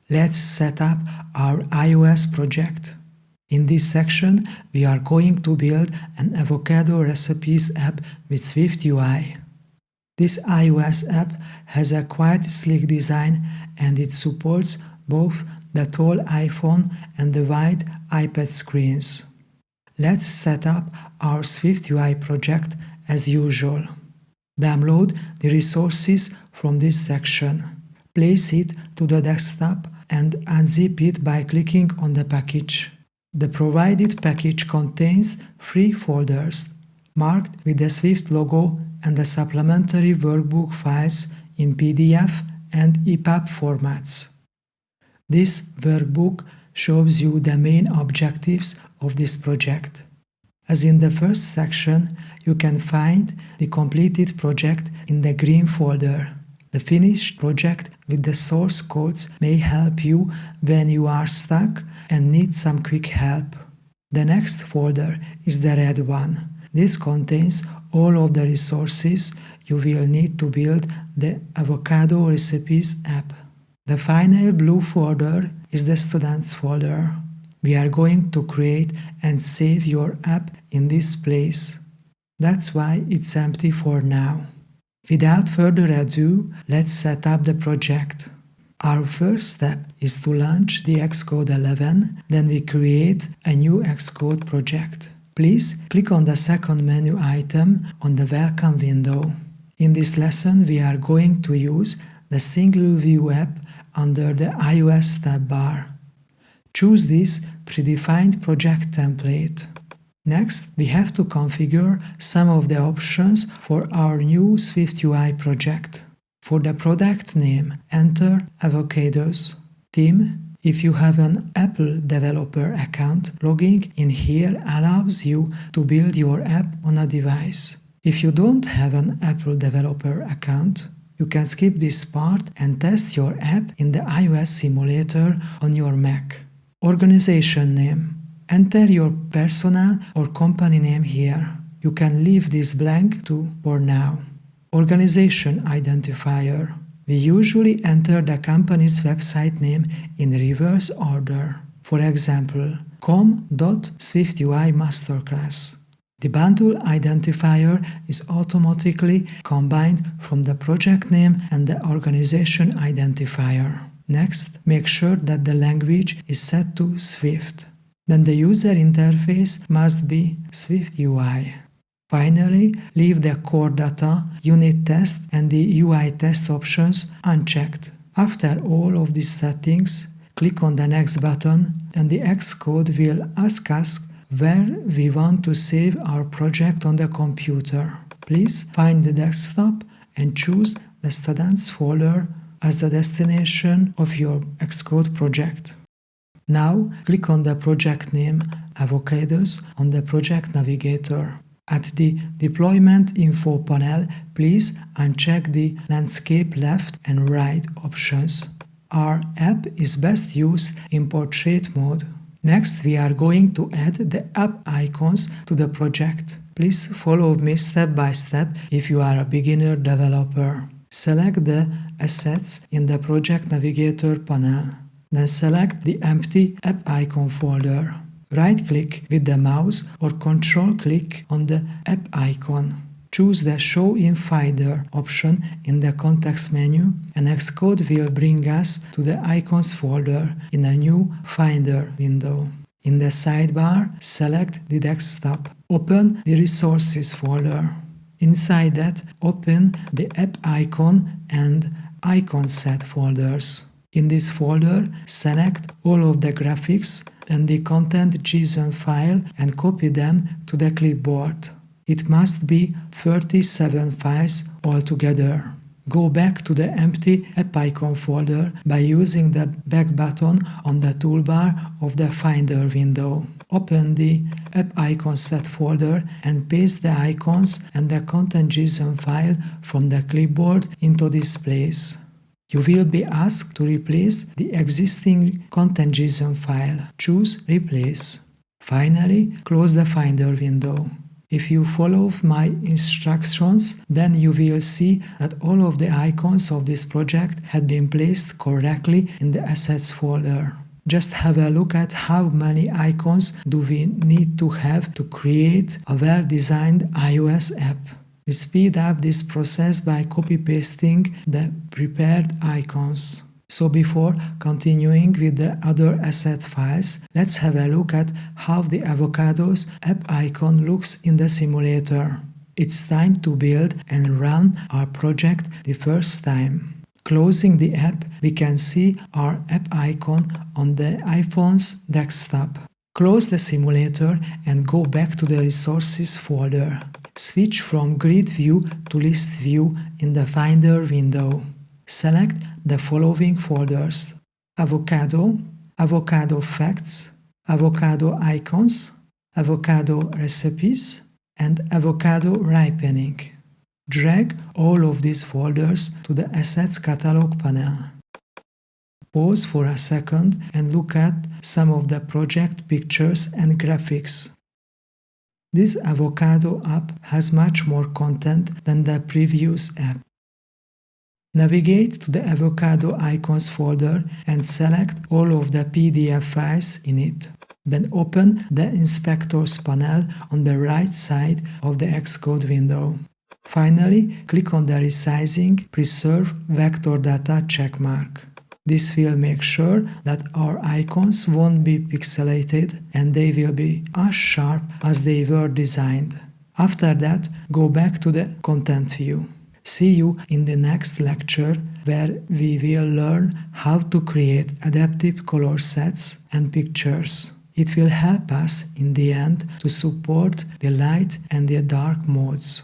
Let's set up our iOS project. In this section, we are going to build an Avocado Recipes app with Swift UI. This iOS app has a quite sleek design and it supports both the tall iPhone and the wide iPad screens. Let's set up our Swift UI project as usual. Download the resources from this section. Place it to the desktop and unzip it by clicking on the package. The provided package contains 3 folders, marked with the Swift logo and the supplementary workbook files in PDF and ePub formats. This workbook shows you the main objectives of this project. As in the first section, you can find the completed project in the green folder. The finished project with the source codes may help you when you are stuck and need some quick help. The next folder is the red one. This contains all of the resources you will need to build the Avocado Recipes app. The final blue folder is the Students folder. We are going to create and save your app in this place. That's why it's empty for now. Without further ado, let's set up the project. Our first step is to launch the Xcode 11, then we create a new Xcode project. Please click on the second menu item on the Welcome window. In this lesson, we are going to use the Single View app under the iOS tab bar. Choose this predefined project template. Next, we have to configure some of the options for our new Swift UI project. For the product name, enter Avocados. Theme, if you have an Apple developer account, logging in here allows you to build your app on a device. If you don't have an Apple developer account, you can skip this part and test your app in the iOS simulator on your Mac. Organization name. Enter your personal or company name here. You can leave this blank too for now. Organization identifier. We usually enter the company's website name in reverse order. For example, com.swiftui masterclass. The bundle identifier is automatically combined from the project name and the organization identifier. Next, make sure that the language is set to Swift. Then the user interface must be Swift UI. Finally, leave the core data, unit test and the UI test options unchecked. After all of these settings, click on the next button and the Xcode will ask us where we want to save our project on the computer. Please find the desktop and choose the Students folder as the destination of your Xcode project. Now, click on the project name Avocados on the project navigator. At the Deployment Info panel, please uncheck the Landscape left and right options. Our app is best used in portrait mode. Next, we are going to add the app icons to the project. Please follow me step by step if you are a beginner developer. Select the assets in the Project Navigator panel. Then select the empty app icon folder. Right-click with the mouse or control-click on the app icon. Choose the Show in Finder option in the context menu and Xcode will bring us to the Icons folder in a new Finder window. In the sidebar, select the desktop. Open the Resources folder. Inside that, open the App Icon and Icon Set folders. In this folder, select all of the graphics and the content JSON file and copy them to the clipboard. It must be 37 files altogether. Go back to the empty app icon folder by using the back button on the toolbar of the Finder window. Open the App Icon Set folder and paste the icons and the content JSON file from the clipboard into this place. You will be asked to replace the existing content JSON file. Choose Replace. Finally, close the Finder window. If you follow my instructions, then you will see that all of the icons of this project had been placed correctly in the Assets folder. Just have a look at how many icons do we need to have to create a well-designed iOS app. We speed up this process by copy-pasting the prepared icons. So before continuing with the other asset files, let's have a look at how the Avocado's app icon looks in the simulator. It's time to build and run our project the first time. Closing the app, we can see our app icon on the iPhone's desktop. Close the simulator and go back to the Resources folder. Switch from Grid View to List View in the Finder window. Select the following folders: Avocado, Avocado Facts, Avocado Icons, Avocado Recipes, and Avocado Ripening. Drag all of these folders to the Assets Catalog panel. Pause for a second and look at some of the project pictures and graphics. This Avocado app has much more content than the previous app. Navigate to the Avocado Icons folder and select all of the PDF files in it. Then open the Inspectors panel on the right side of the Xcode window. Finally, click on the Resizing Preserve Vector Data checkmark. This will make sure that our icons won't be pixelated and they will be as sharp as they were designed. After that, go back to the Content view. See you in the next lecture, where we will learn how to create adaptive color sets and pictures. It will help us in the end to support the light and the dark modes.